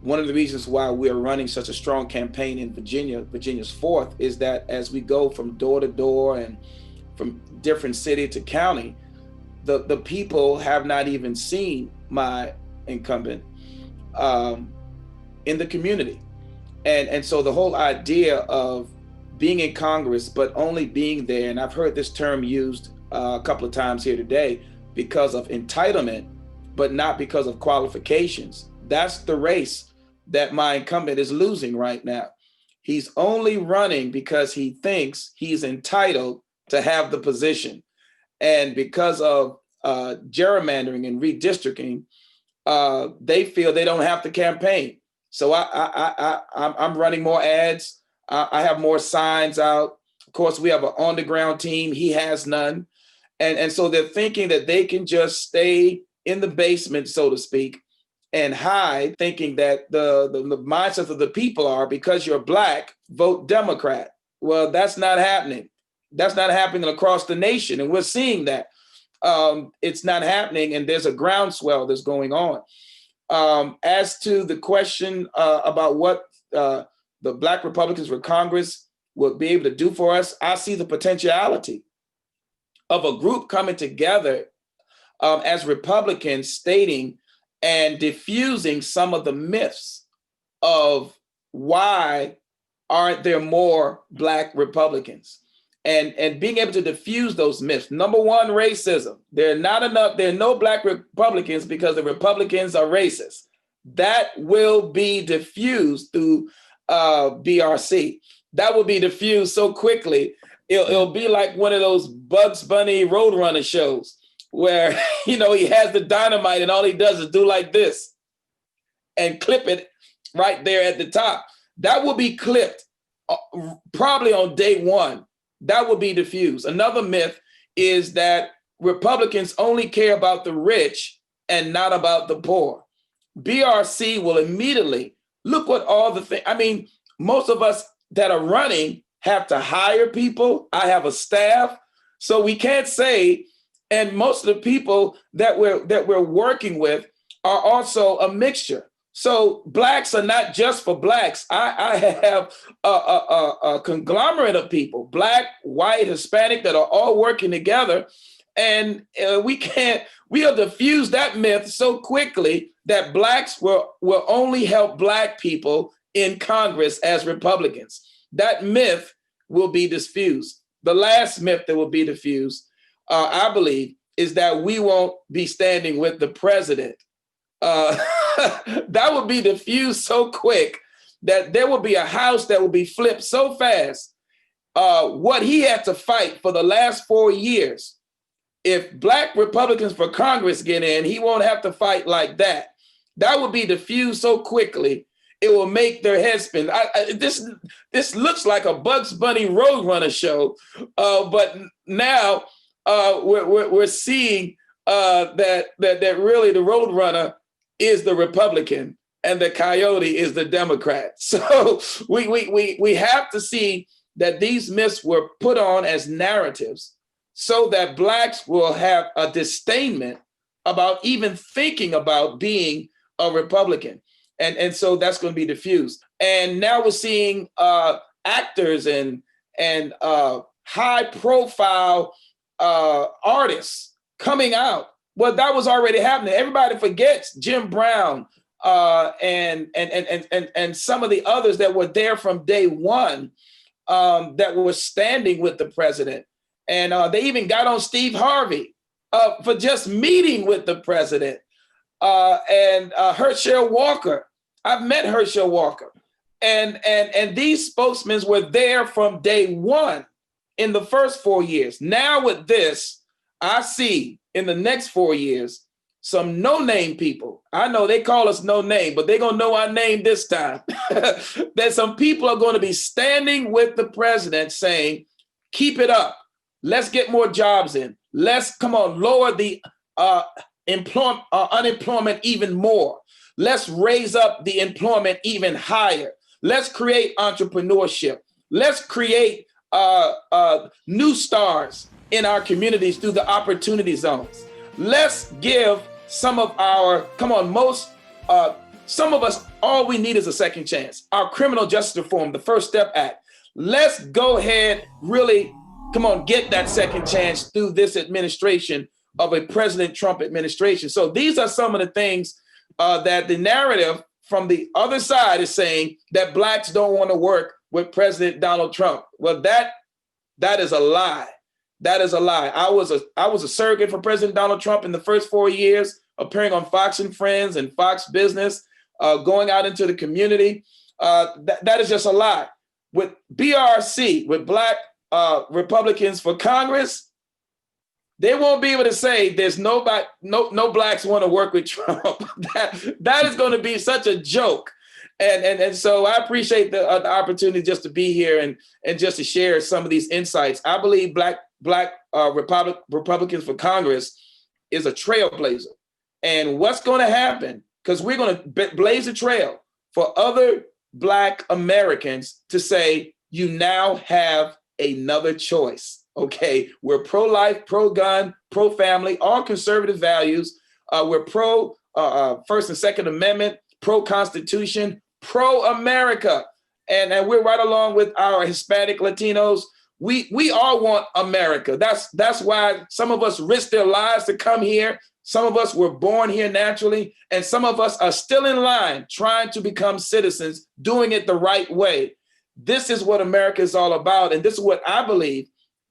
one of the reasons why we're running such a strong campaign in Virginia, Virginia's fourth, is that as we go from door to door and from different city to county, the people have not even seen my incumbent um, in the community. And so the whole idea of being in Congress, but only being there, and I've heard this term used a couple of times here today, because of entitlement, but not because of qualifications. That's the race that my incumbent is losing right now. He's only running because he thinks he's entitled to have the position. And because of gerrymandering and redistricting, they feel they don't have to campaign. So I'm running more ads. I have more signs out. Of course, we have an on the ground team. He has none. And so they're thinking that they can just stay in the basement, so to speak, and hide, thinking that the mindset of the people are, because you're Black, vote Democrat. Well, that's not happening. That's not happening across the nation. And we're seeing that. It's not happening. And there's a groundswell that's going on. As to the question about what the Black Republicans for Congress would be able to do for us, I see the potentiality of a group coming together as Republicans, stating and diffusing some of the myths of why aren't there more Black Republicans, and being able to diffuse those myths. Number one, racism. There are no Black Republicans because the Republicans are racist. That will be diffused through BRC. That will be diffused so quickly. It'll be like one of those Bugs Bunny Roadrunner shows where, he has the dynamite and all he does is do like this and clip it right there at the top. That will be clipped probably on day one. That will be diffused. Another myth is that Republicans only care about the rich and not about the poor. BRC will immediately look what all the things. I mean, most of us that are running have to hire people. I have a staff, so we can't say. And most of the people that we're working with are also a mixture. So Blacks are not just for Blacks. I have a conglomerate of people, Black, white, Hispanic, that are all working together. And we'll diffuse that myth so quickly that Blacks will only help Black people in Congress as Republicans. That myth will be diffused. The last myth that will be diffused, I believe, is that we won't be standing with the president. That will be diffused so quick that there will be a house that will be flipped so fast. What he had to fight for the last 4 years, if Black Republicans for Congress get in, he won't have to fight like that. That will be diffused so quickly, it will make their head spin. This looks like a Bugs Bunny Roadrunner show, but now we're seeing that really the Roadrunner is the Republican and the coyote is the Democrat. So we have to see that these myths were put on as narratives so that Blacks will have a disdainment about even thinking about being a Republican. And so that's going to be diffused. And now we're seeing actors and high profile artists coming out. Well, that was already happening. Everybody forgets Jim Brown and some of the others that were there from day one that were standing with the president. And they even got on Steve Harvey for just meeting with the president. And Herschel Walker. I've met Herschel Walker. And these spokesmen were there from day one in the first 4 years. Now with this, I see in the next 4 years, some no-name people. I know they call us no name, but they're going to know our name this time. That some people are going to be standing with the president saying, keep it up. Let's get more jobs in. Let's, come on, lower the unemployment even more. Let's raise up the employment even higher. Let's create entrepreneurship. Let's create new stars in our communities through the opportunity zones. Let's give some of our, most Some of us, all we need is a second chance. Our criminal justice reform, the First Step Act. Let's go ahead, really, come on, get that second chance through this administration of a President Trump administration. So these are some of the things that the narrative from the other side is saying, that blacks don't want to work with President Donald Trump. Well, that is a lie. That is a lie. I was a surrogate for President Donald Trump in the first 4 years, appearing on Fox and Friends and Fox Business, going out into the community. That is just a lie. With BRC, with Black Republicans for Congress, they won't be able to say there's no blacks want to work with Trump. that is going to be such a joke. And so I appreciate the opportunity just to be here and just to share some of these insights. I believe Black Republicans for Congress is a trailblazer. And what's going to happen, because we're going to blaze a trail for other Black Americans to say, you now have another choice. Okay, we're pro-life, pro-gun, pro-family, all conservative values. We're pro First and Second Amendment, pro-Constitution, pro-America. And we're right along with our Hispanic Latinos. We all want America. That's why some of us risked their lives to come here. Some of us were born here naturally, and some of us are still in line trying to become citizens, doing it the right way. This is what America is all about. And this is what I believe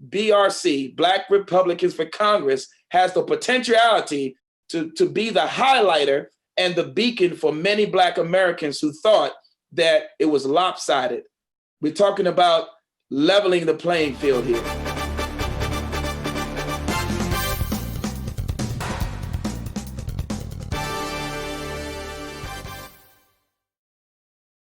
BRC, Black Republicans for Congress, has the potentiality to be the highlighter and the beacon for many Black Americans who thought that it was lopsided. We're talking about leveling the playing field here.